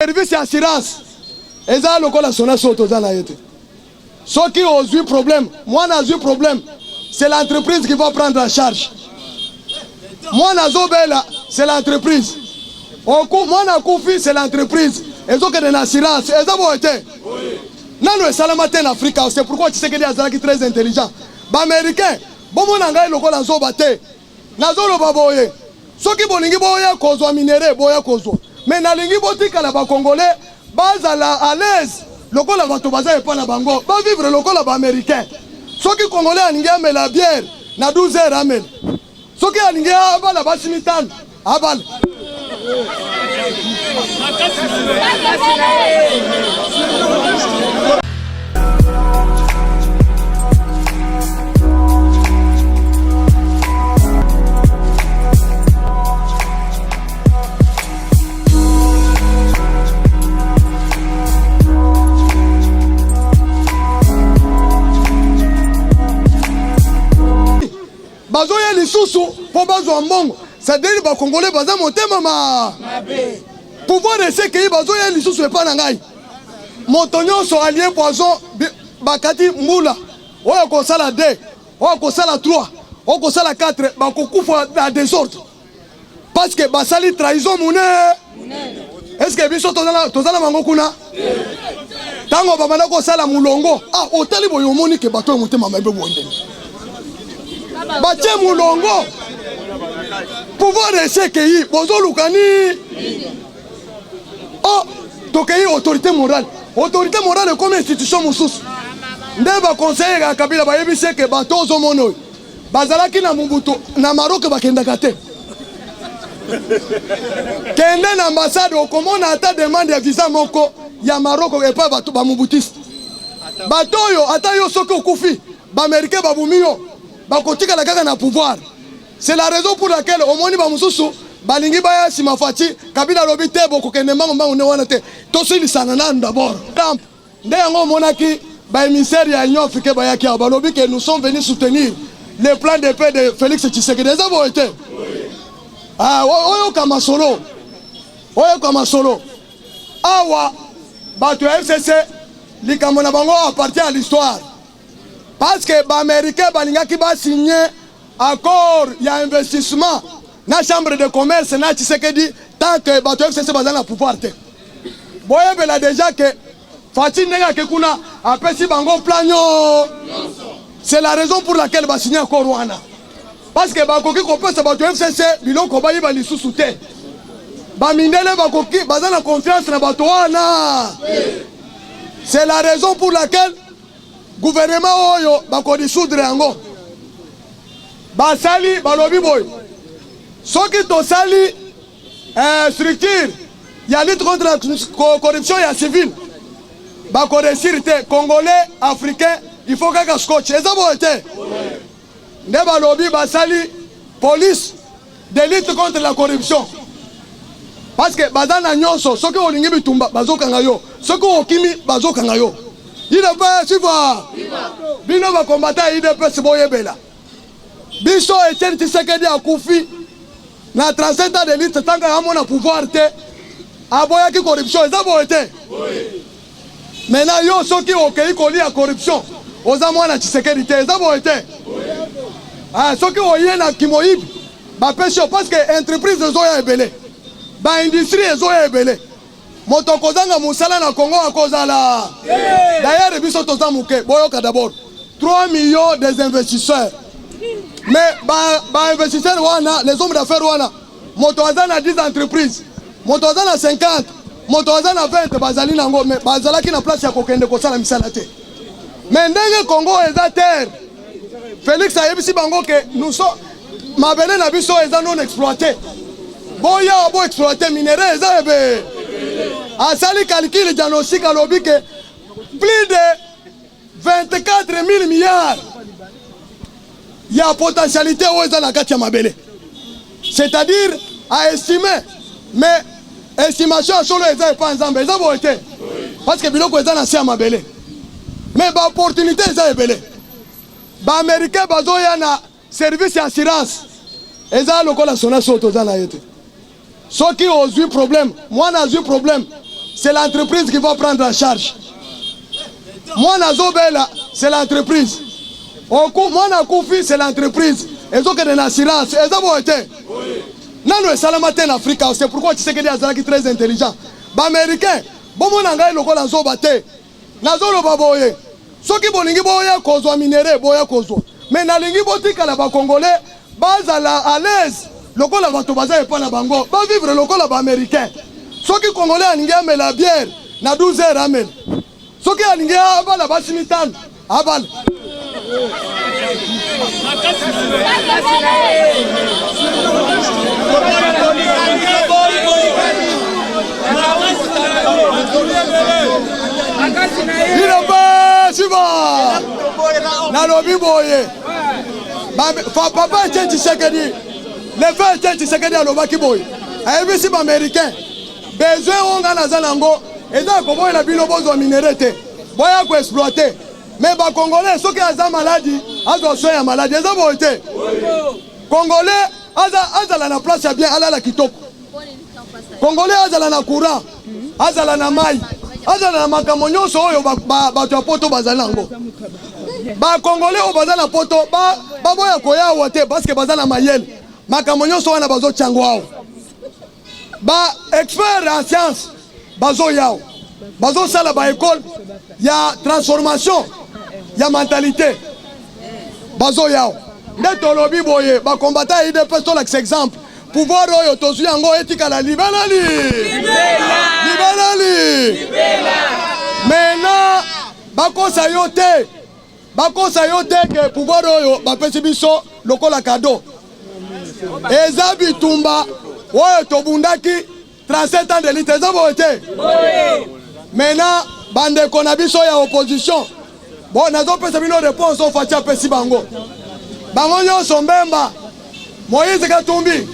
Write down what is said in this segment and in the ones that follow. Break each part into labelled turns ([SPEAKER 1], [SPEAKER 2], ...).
[SPEAKER 1] Service assurance. Eza lokola sona soto zana yete. Ceux qui ont eu problème, moi n'a eu problème, c'est l'entreprise qui va prendre en charge. Moi n'a zobela, c'est l'entreprise. Moi n'a koufi, c'est l'entreprise. Et donc il y a une assurance. Eza boite. Non, nous salamate en Afrique. C'est pourquoi tu sais que les Azara qui très intelligent. Ba américain, bon mon angai lokola zobate. Nazolo baboye. Ceux qui bolingi boya kozwa minéré boya kozwa. Mais na lingi botika la ba congolais bazala à l'aise. Lokola bato baza et pas na bango. Ba vivre lokola ba américain. Ceux qui congolais alingi amel la bière na 12 heures amel. Ceux qui alingi abala basimitan abal. Bazoya lisusu pour bazo mbongo ça dit ba congolais baza monter mama pouvoir essayer que bazoya lisusu e pa na ngai motonyo so allié poison bakati mbula oya ko sala 2 oya ko sala 3 oya ko sala 4 ba ko kufa na désordre parce que basali trahison mune est-ce que biso tozala mango kuna tango bamana ko sala mulongo otali boyo moni ke bato monter mama ebe bondeni Bache Moulongo pouvoir essayer que Bozo Lukani tokeyi autorité morale comme institution moussous ndeba conseiller à Kabila ba yebise que bato zo mono bazalaki na Mobutu na Maroc bakendaka te kende na ambassade okomona ata demande ya visa moko ya Maroc et pas bato ba Mobutiste bato yo ata yo soki okufi ba américain babumiyo bakotika la kaka na pouvoir. C'est la raison pour laquelle au moni ba mususu balingi baya simafati Kabila lobi te boko kende mango ne wana te to sili sanana d'abord. Trump nde yango monaki ba émissaire ya Union africaine bayaki ba lobi que nous sommes venus soutenir le plan de paix de Félix Tshisekedi. Ça va été. Oyo kama solo. Awa bato FCC likambo na bango appartient à l'histoire. Parce que les Américains ont signé un accord, il y a un investissement dans la chambre de commerce, tant que les FCC sont dans le pouvoir. Vous voyez déjà que Fatih Nenga Kekuna a fait un plan. C'est la raison pour laquelle ils ont signé un accord. Parce que les FCC ont été sous-soutés. Confiance dans c'est la raison pour laquelle gouvernement oyo bako dissoudre yango basali balobi boy soki to sali structure ya lutte contre la corruption ya civile bako réussir te congolais africain il faut kaka scotch eza bote nde balobi basali police de lutte contre la corruption parce que bazana nyonso soki olingi bitumba bazokanga yo soki okimi bazokanga yo il a pas suivre. Bino va combattre IDP Boyebela. Biso Etienne Tshisekedi a Koufi. Na 37 ans de lutte tant que mon pouvoir te aboya ki corruption eza boete. Maintenant yo soki okei koli a corruption. Oza mwana Tshisekedi te eza boete. Soki oye na kimoyibi. Ba pesho parce que entreprise zoya ebele. Ba industrie zoya ebele. Motokozanga musala na Congo a kozala. D'ailleurs, biso toza muke boyoka d'abord 3 millions des investisseurs. Mais ba investisseurs wana les hommes d'affaires wana motozana 10 entreprises. Motozana 50, motozana 20 bazali nango mais bazalaki na place ya kokende kosala misala te. Mais ndenge Congo eza terre. Félix a yebisi bango que nous sommes mabele na biso eza non exploité. Boya bo exploiter minerai eza ebe. Asali calcul diagnostic à l'objet que plus de 24 000 milliards. Il y a potentialité où est la carte mabele. C'est-à-dire à estimer, mais estimation sur les gens pas ensemble, ils ont été. Parce que biloko est dans la mabele. Mais l'opportunité est belle. Les Américains ont un service d'assurance. Ils ont le sona soto dans la. Ceux qui ont eu problème, moi j'ai eu problème. c'est l'entreprise qui va prendre en charge. Moi, Nazobela, c'est l'entreprise. Moi, Nakoufi, c'est l'entreprise. Ils ont une assurance. Ils ont été. Nano est salamate en Afrique. C'est pourquoi tu sais que les Azalaki très intelligents. Les Américains, bon, mon engagement, le col en Zobate. Nazolo Baboye. Ceux qui bolingi boya kozwa minéré, boya kozwa. Mais na lingi botika la ba Congolais, bazala à l'aise. Le col la bato baza et pas la bango. Ba vivre le col la ba américain. Ceux qui Congolais alingi ame la bière, na 12 heures amen. Ceux qui alingi abala basimitan, abal. Il a pas Siva Nalobi Boye Papa est Tshisekedi. Le fait est Tshisekedi à l'Obaki Boy. A si américain. Besoin on a Nazanango. Et donc, comment il a vu le besoin minéralité. Boya pour exploiter. Mais les Congolais, ceux qui ont des maladies, ils ont soin de maladie. Ils ont été. Congolais, ils ont la place bien, ils ont la kitoko. Congolais, ils ont la courant. Ils ont la maille. Ils ont la makamonyo, ils ont la poto bazalango. Les Congolais, ils ont la poto. Ils ont la koya wote parce que ils ont la mayel. Makamonyo, ils ont la bazo tchangwao. Les experts en sciences, bazo yao. Bazo sala ba école, il y a transformation. Il y a mentalité. Bazo yao. Netolobi boye, ba combattant ide pesto l'ex exemple. Pouvoir oyo tozu yango etika la libelali. Libelali. Maintenant, bako sayote. Bako sayote que pouvoir oyo ba pesi biso lokola cadeau. Ezabi tumba oyo tobundaki 37 ans de lutte ezabote. Maintenant, bande konabiso ya opposition. Bon, nazo pesa bino réponse au fatia pesi bango. Bango nyonso mbemba. Moïse Katumbi,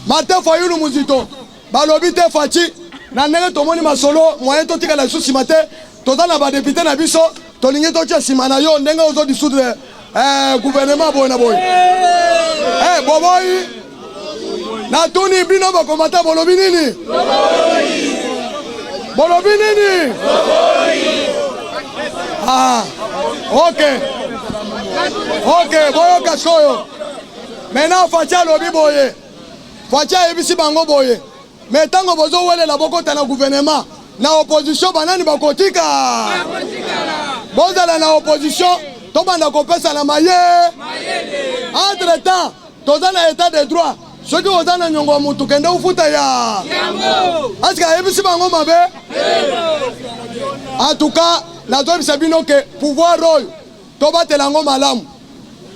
[SPEAKER 1] Martin Fayulu Muzito. Balobi te fachi na ndenge tomoni masolo moyen to tika la susi mate. Toza na ba député na biso, tolingi to tia simana yo ndenge ozo dissoudre gouvernement boy na boy. Boboy. Na tuni bino ba komata bolobi nini? Bolobi nini? Ah, ok. Ok, boyo kaskoyo. Maintenant, Fatia lobi boye. Fatia ebisi bango boye. Mais tango bozo wele la boko tana gouvernement. Na opposition banani bakotika. Bozala na opposition, to banda kopesa na maye. Entre temps, toza na état de droit. Ceux qui ont un nyongo mutu kende ufuta ya. Est-ce que ebisi bango mabe? En tout cas, la zone sabino que pouvoir roy. Toba telango malamu.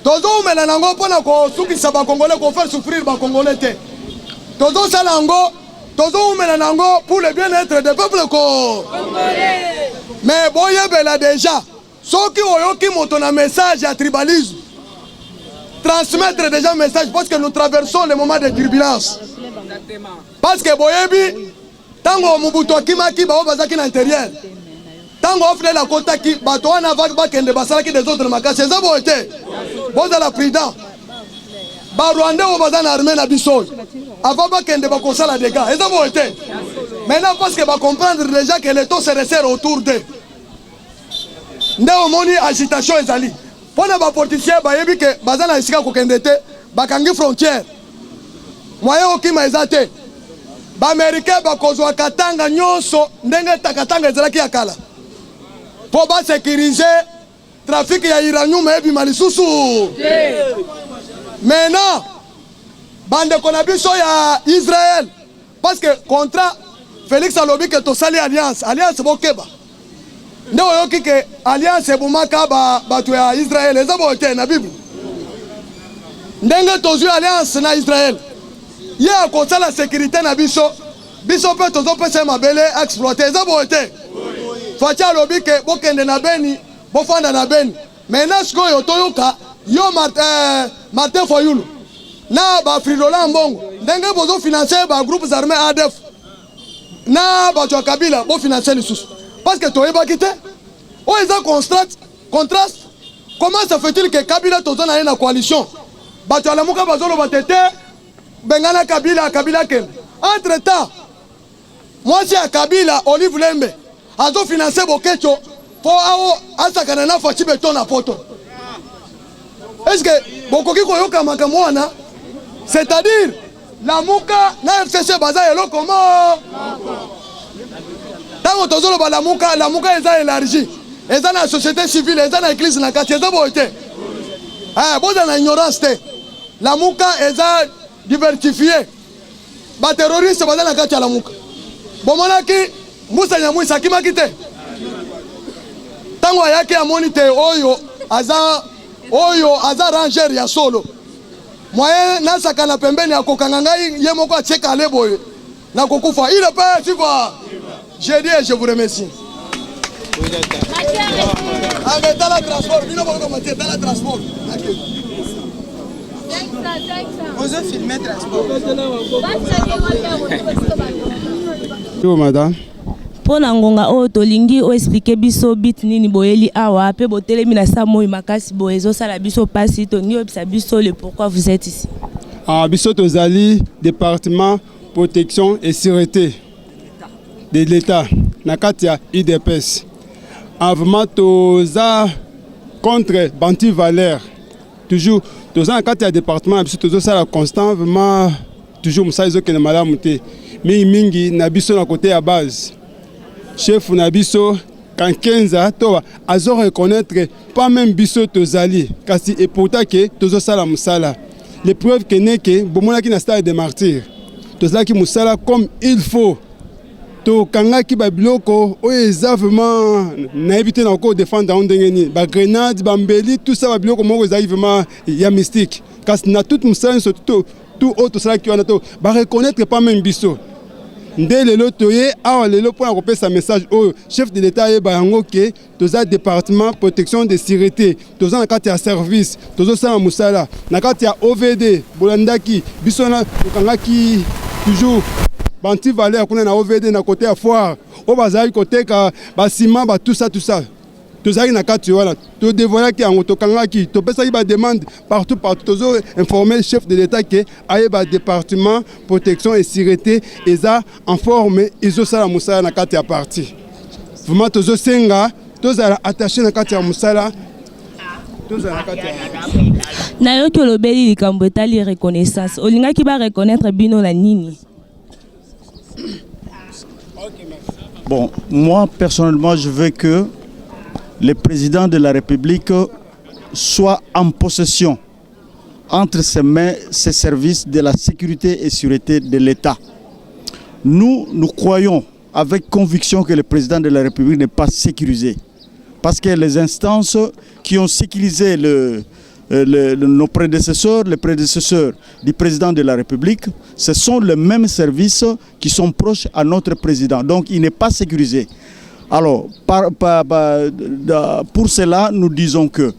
[SPEAKER 1] Tozo umela nango pona ko sukisa ba Congolais ko faire souffrir ba Congolais te. Tozo salango, tozo umela nango pour le bien-être des peuples congolais. Mais boye bela déjà. Ceux qui ont moto na message à tribalisme. Transmettre déjà un message parce que nous traversons les moments de turbulence. Parce que boyebi tango mubuto akimaki ba bazaki na intérieur. Tango offre la kota ki bato wana va kende basala ki des autres makasi ezabo été. Boza la prudent. Ba Rwanda o bazana armée na biso. Avant ba kende ba kosala des gars ezabo été. Maintenant parce que ba comprendre déjà que les taux se resserrent autour d'eux. Nde omoni agitation ezali. Pona ba politicien ba yebi ke bazana isika ko kende te bakangi frontière. Moyen okima ezate. Ba américain ba kozwa katanga nyonso ndenge takatanga ezalaki akala. Pour sécuriser le trafic de l'uranium et de maintenant, bande konabiso ya Israël. Parce que contrat Félix Alobi que to sali alliance bokeba. Nde oyoki ke alliance bumaka ba to ya Israël ezabo te na Bible. Ndenge tozu alliance na Israël. Ya ko sala sécurité na biso. Biso pe tozo pesa mabele exploiter ezabo te. Fatia lobi ke bokende na Beni, bofanda na Beni. Maintenant ce que toyoka yo Martin Fayulu. Na ba Fridola Mbongo. Ndenge bozo financer ba groupes armés ADF. Na ba to Kabila bo financer les sous. Parce que toyeba kité. O eza contraste. Comment ça fait-il que Kabila tozana na coalition? Ba to alamuka bazolo batete bengana Kabila ken. Entre-temps Moi c'est à Kabila, Olive Lembe. Azo financer Bokecho pour asakana na fachi beton na poto. Est-ce que Bokoki koyoka makamwana? C'est-à-dire la Mouka na FCC baza yelo comment? Tango tozolo ba la Mouka eza élargie. Eza na société civile, eza na église na kati, eza boite. Ah, boza na ignorance te. La Mouka eza diversifié. Ba terroriste baza na kati ya la Mouka. Bomonaki Moussa Nyamwisa kimaki te. Tango ayaki amoni te oyo aza ranger ya solo. Moyen nasaka na pembeni ya kokanga ngai ye moko acheka leboye na kokufa. Il est pas tu vois. J'ai dit et je vous remercie. Avec dans la transport, il faut commenter dans la transport.
[SPEAKER 2] Vous avez filmé transport.
[SPEAKER 3] Bonjour madame.
[SPEAKER 4] Pour nangonga o tolingi o expliquer biso bit nini boyeli awa pe botelemi na sa moi makasi boezo sala biso pasi to ni obisa biso le pourquoi vous êtes ici.
[SPEAKER 3] Biso tozali département protection et sûreté de l'État na kati ya IDPS. Vraiment toza contre Banti Valère. Toujours toza na kati ya département biso tozo sala constant vraiment toujours musaïzo ke na malamu te. Mingi na biso na côté ya base. Chef Nabiso, quand 15 ans, azo reconnaître pas même biso tozali, kasi et pourtant que tozo sala musala. Les preuves que n'est que bomona ki na stade de martyr. Tozala ki musala comme il faut. To kanga ki ba biloko o eza vraiment na éviter na ko défendre on ndengeni. Ba grenade, ba mbeli, tout ça ba biloko moko eza vraiment ya mystique. Kasi na tout musala surtout tout autre sala ki wana to ba reconnaître pas même biso. Ndé lelo toye awa lelo pour encoper sa message au chef de l'État et bayango ke toza département protection de sécurité toza na kati ya service tozo sala musala na kati ya OVD bolandaki bisona kangaki toujours Banti Valère kuna na OVD na côté ya foire o bazali côté ka ba ciment ba tout ça tozali na kati wana to dévoiler ki yango to kangaki to pesa ba demande partout tozo informer chef de l'État que ayeba département protection et sécurité eza en forme izo sala musala na kati ya parti vraiment tozo senga tozala attaché na kati ya musala tozala na kati ya
[SPEAKER 4] Na yo ki olobeli likambo etali reconnaissance olinga ki ba reconnaître bino la nini.
[SPEAKER 5] Bon, moi personnellement je veux que le président de la République soit en possession entre ses mains ses services de la sécurité et sûreté de l'État. Nous croyons avec conviction que le président de la République n'est pas sécurisé. Parce que les instances qui ont sécurisé nos prédécesseurs, les prédécesseurs du président de la République, ce sont les mêmes services qui sont proches à notre président. Donc il n'est pas sécurisé. Alors, pour cela, nous disons que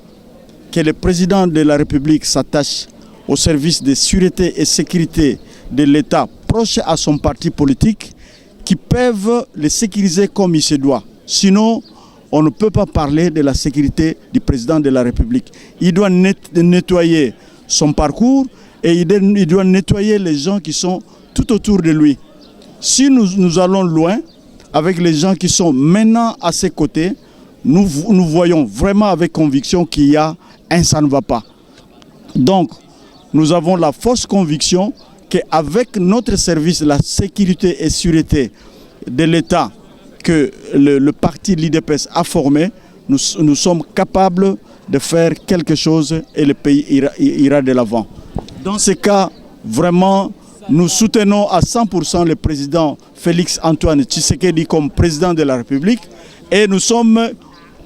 [SPEAKER 5] le président de la République s'attache au service de sûreté et sécurité de l'État proche à son parti politique qui peuvent le sécuriser comme il se doit. Sinon, on ne peut pas parler de la sécurité du président de la République. Il doit nettoyer son parcours et il doit nettoyer les gens qui sont tout autour de lui. Si nous allons loin, avec les gens qui sont maintenant à ses côtés, nous voyons vraiment avec conviction qu'il y a un ça ne va pas. Donc, nous avons la fausse conviction qu'avec notre service, la sécurité et sûreté de l'État que le parti l'IDPS a formé, nous sommes capables de faire quelque chose et le pays ira de l'avant. Dans ce cas, vraiment, nous soutenons à 100% le président Félix Antoine Tshisekedi comme président de la République et nous sommes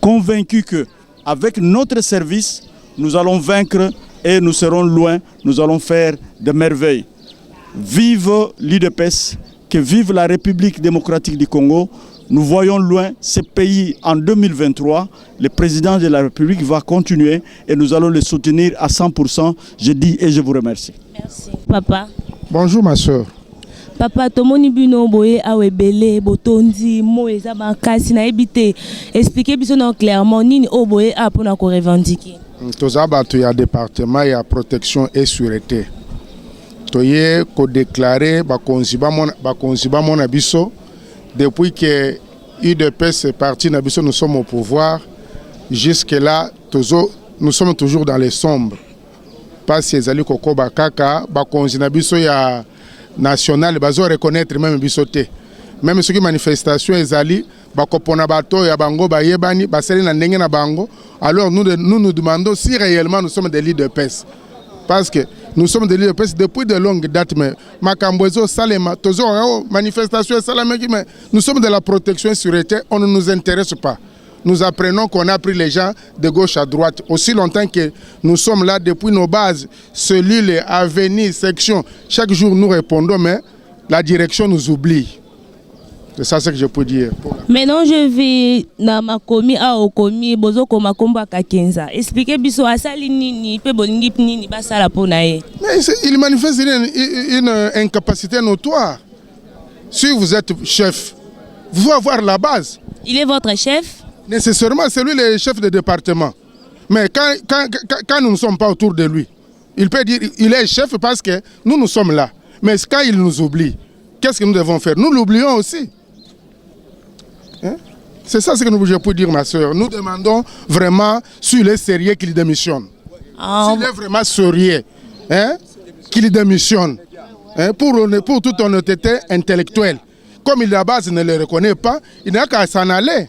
[SPEAKER 5] convaincus qu'avec notre service, nous allons vaincre et nous serons loin, nous allons faire de merveilles. Vive l'IDPS, que vive la République démocratique du Congo. Nous voyons loin ce pays en 2023. Le président de la République va continuer et nous allons le soutenir à 100%. Je dis et je vous remercie.
[SPEAKER 4] Merci. Papa.
[SPEAKER 6] Bonjour ma soeur.
[SPEAKER 4] Papa, tomoni bino boye awebele botondi mo eza makasi na ebité. Expliquez biso non clairement nini o boye a pona ko revendiquer.
[SPEAKER 6] Toza batu ya département ya protection et sûreté. Toye ko déclarer bakonziba mona biso depuis que UDPS est parti, nous sommes au pouvoir. Jusque-là, nous sommes toujours dans les sombres. Parce que les alliés Koko Bakaka, Bakonzi Nabiso ya national, bazo reconnaître même bisoté. Même ceux qui manifestation les alliés, Bakopona Bato ya Bango, Bayebani, Baseli na Ndenge na Bango. Alors nous nous demandons si réellement nous sommes des leaders de paix. Parce que nous sommes des leaders de paix depuis de longues dates. Mais Makambwezo, Salema, Tozo, manifestation, Salama, mais nous sommes de la protection et sécurité, on ne nous intéresse pas. Nous apprenons qu'on a pris les gens de gauche à droite. Aussi longtemps que nous sommes là depuis nos bases, cellules, avenirs, sections, chaque jour nous répondons, mais la direction nous oublie. C'est ça ce que je peux dire.
[SPEAKER 4] Maintenant, je vais dans ma commis à Okomi, Bozo Komakomba Kakenza. Expliquez biso asali nini, pe bolingi nini basala ponaye. Mais
[SPEAKER 6] il manifeste une incapacité notoire. Si vous êtes chef, vous devez avoir la base.
[SPEAKER 4] Il est votre chef?
[SPEAKER 6] Nécessairement, c'est lui le chef de département. Mais quand nous ne sommes pas autour de lui, il peut dire qu'il est chef parce que nous sommes là. Mais quand il nous oublie, qu'est-ce que nous devons faire? Nous l'oublions aussi. Hein? C'est ça ce que je peux dire, ma soeur. Nous demandons vraiment, s'il est sérieux, qu'il démissionne. S'il est vraiment sérieux, hein, qu'il démissionne. Hein, pour toute honnêteté intellectuelle. Comme il la base ne le reconnaît pas, il n'a qu'à s'en aller.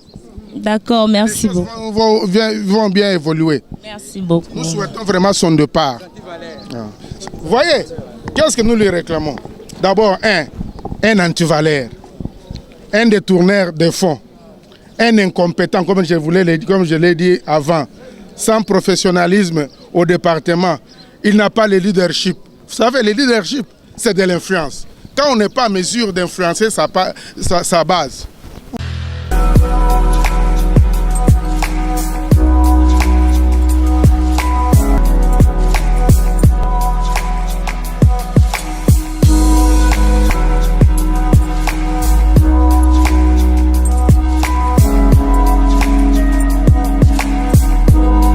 [SPEAKER 4] D'accord, merci beaucoup.
[SPEAKER 6] Vont bien évoluer.
[SPEAKER 4] Merci beaucoup.
[SPEAKER 6] Nous souhaitons vraiment son départ. Vous voyez, qu'est-ce que nous lui réclamons? D'abord, un antivaleur, un détourneur de fonds, un incompétent, comme je l'ai dit avant, sans professionnalisme au département. Il n'a pas le leadership. Vous savez, le leadership, c'est de l'influence. Quand on n'est pas en mesure d'influencer sa base,